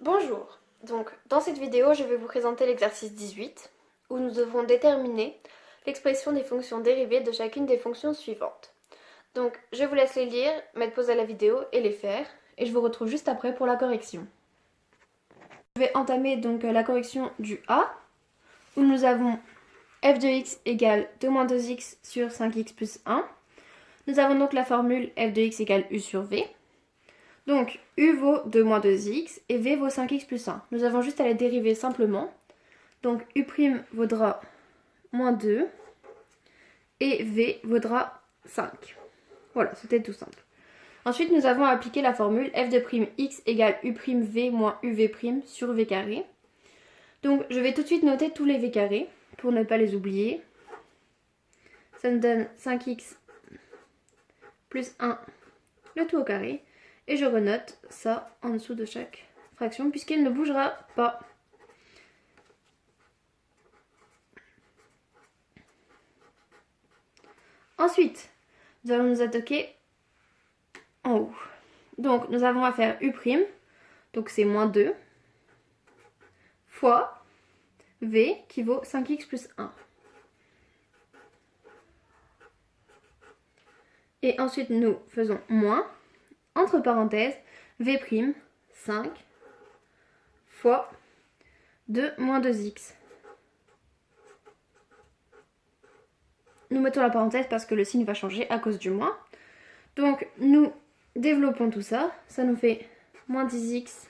Bonjour, donc dans cette vidéo je vais vous présenter l'exercice 18 où nous devrons déterminer l'expression des fonctions dérivées de chacune des fonctions suivantes. Donc je vous laisse les lire, mettre pause à la vidéo et les faire et je vous retrouve juste après pour la correction. Je vais entamer donc la correction du A où nous avons f de x égale 2 moins 2x sur 5x plus 1. Nous avons donc la formule f de x égale u sur v. Donc, u vaut 2 moins 2x et v vaut 5x plus 1. Nous avons juste à les dériver simplement. Donc, u' vaudra moins 2 et v vaudra 5. Voilà, c'était tout simple. Ensuite, nous avons à appliquer la formule f de prime x égale u'v moins uv' sur v carré. Donc, je vais tout de suite noter tous les v carrés pour ne pas les oublier. Ça nous donne 5x plus 1, le tout au carré. Et je renote ça en dessous de chaque fraction puisqu'il ne bougera pas. Ensuite, nous allons nous attaquer en haut. Donc, nous avons à faire u', donc c'est moins 2, fois v qui vaut 5x plus 1. Et ensuite, nous faisons moins, entre parenthèses, v', 5, fois 2 moins 2x. Nous mettons la parenthèse parce que le signe va changer à cause du moins. Donc, nous développons tout ça. Ça nous fait moins 10x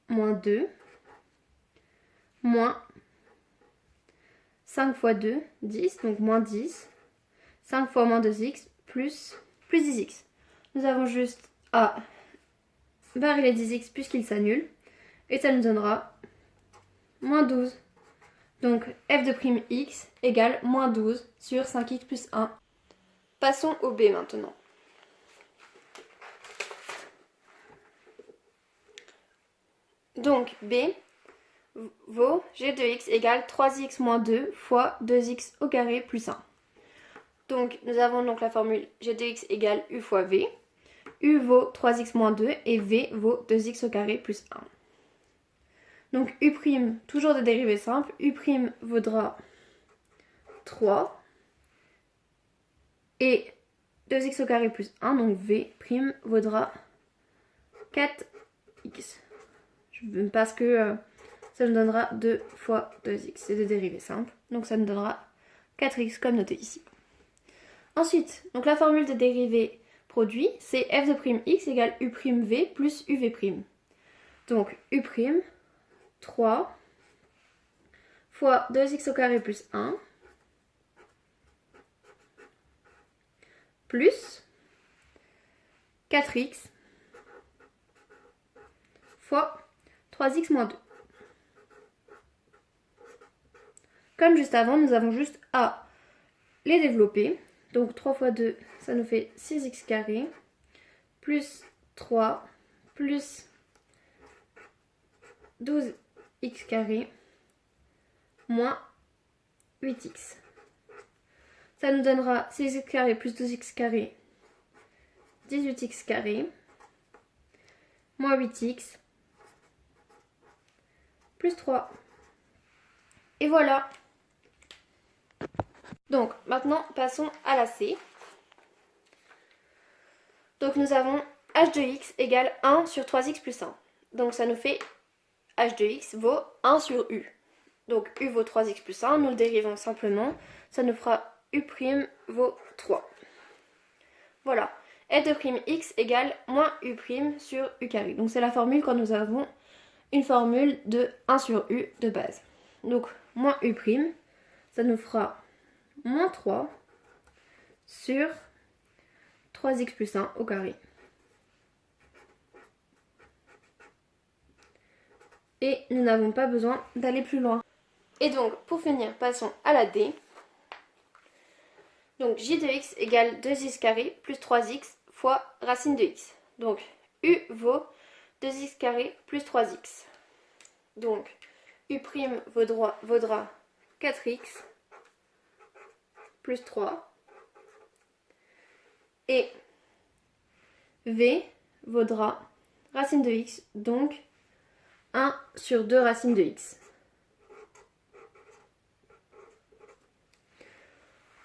moins 2 moins 5 fois 2, 10, donc moins 10. 5 fois moins 2x plus 10x. Nous avons juste à barrer les 10x puisqu'ils s'annulent. Et ça nous donnera moins 12. Donc f de prime x égale moins 12 sur 5x plus 1. Passons au b maintenant. Donc b vaut g de x égale 3x moins 2 fois 2x au carré plus 1. Donc nous avons donc la formule g de x égale u fois v. U vaut 3x moins 2 et v vaut 2x au carré plus 1. Donc u', toujours de dérivée simple, u' vaudra 3 et 2x au carré plus 1, donc v' vaudra 4x. Parce que ça nous donnera 2 fois 2x, c'est des dérivées simples, donc ça nous donnera 4x comme noté ici. Ensuite, donc la formule de dérivée produit, c'est f de prime x égale u'v plus uv'. Donc u', 3 fois 2x au carré plus 1 plus 4x fois 3x moins 2. Comme juste avant, nous avons juste à les développer. Donc 3 fois 2, ça nous fait 6x carré, plus 3, plus 12x carré, moins 8x. Ça nous donnera 6x carré plus 12x carré, 18x carré, moins 8x, plus 3. Et voilà. Donc maintenant passons à la C. Donc nous avons h de x égale 1 sur 3x plus 1. Donc ça nous fait h de x vaut 1 sur u. Donc u vaut 3x plus 1, nous le dérivons simplement. Ça nous fera u' vaut 3. Voilà. f de prime x égale moins u' sur u carré. Donc c'est la formule quand nous avons une formule de 1 sur u de base. Donc moins u', ça nous fera moins 3 sur 3x plus 1 au carré. Et nous n'avons pas besoin d'aller plus loin. Et donc, pour finir, passons à la D. Donc, j de x égale 2x carré plus 3x fois racine de x. Donc, u vaut 2x carré plus 3x. Donc, u' vaudra 4x plus 3. Et v vaudra racine de x, donc 1 sur 2 racine de x.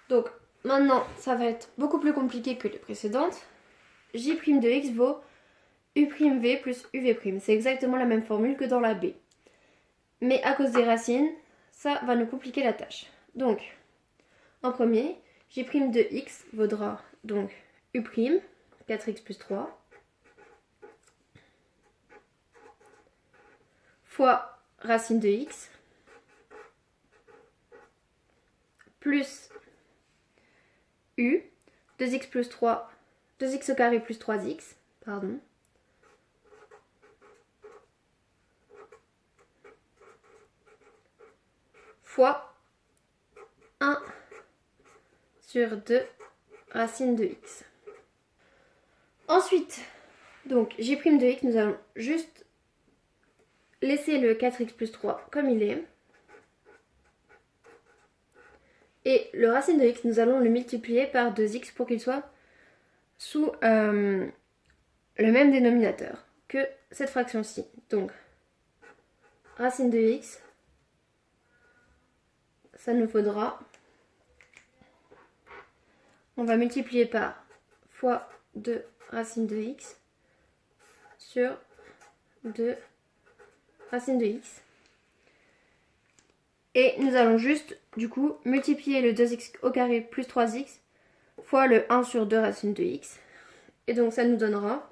Donc maintenant, ça va être beaucoup plus compliqué que les précédentes. J' de x vaut u'v plus uv'. C'est exactement la même formule que dans la B. Mais à cause des racines, ça va nous compliquer la tâche. Donc, en premier, J' de x vaudra donc u', 4x plus 3, fois racine de x, plus u, 2x plus 3, 2x au carré plus 3x, pardon, fois 1 sur 2 racine de x. Ensuite, donc J' de x, nous allons juste laisser le 4x plus 3 comme il est. Et le racine de x, nous allons le multiplier par 2x pour qu'il soit sous le même dénominateur que cette fraction-ci. Donc, racine de x, ça nous faudra, on va multiplier par fois 2 racine de x sur 2 racine de x. Et nous allons juste, du coup, multiplier le 2x au carré plus 3x fois le 1 sur 2 racine de x. Et donc ça nous donnera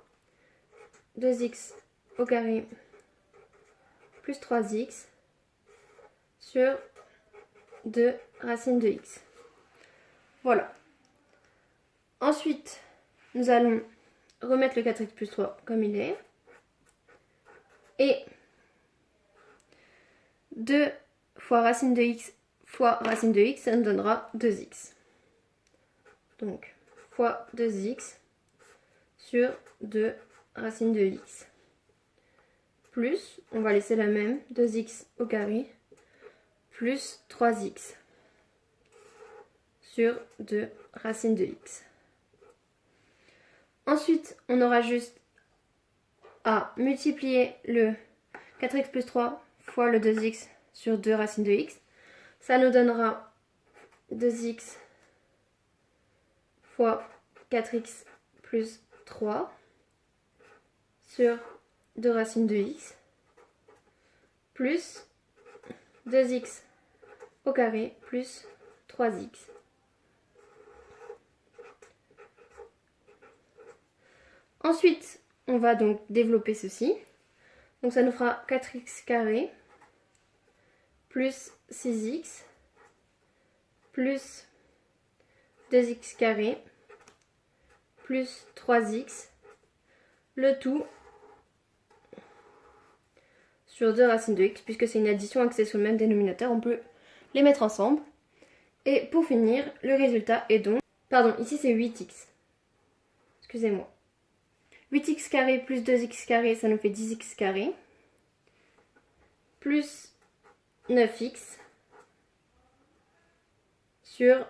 2x au carré plus 3x sur 2 racine de x. Voilà. Ensuite, nous allons remettre le 4x plus 3 comme il est. Et 2 fois racine de x fois racine de x, ça nous donnera 2x. Donc, fois 2x sur 2 racine de x. Plus, on va laisser la même, 2x au carré, plus 3x sur 2 racine de x. Ensuite, on aura juste à multiplier le 4x plus 3 fois le 2x sur 2 racine de x. Ça nous donnera 2x fois 4x plus 3 sur 2 racines de x plus 2x au carré plus 3x. Ensuite, on va donc développer ceci. Donc ça nous fera 4x carré plus 6x plus 2x carré plus 3x, le tout sur 2 racines de x, puisque c'est une addition axée sur le même dénominateur, on peut les mettre ensemble. Et pour finir, le résultat est donc, pardon, ici c'est 8x, excusez-moi. 8x carré plus 2x carré, ça nous fait 10x carré, plus 9x sur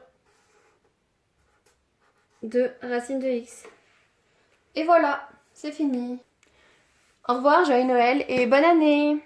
2 racines de x. Et voilà, c'est fini. Au revoir, joyeux Noël et bonne année!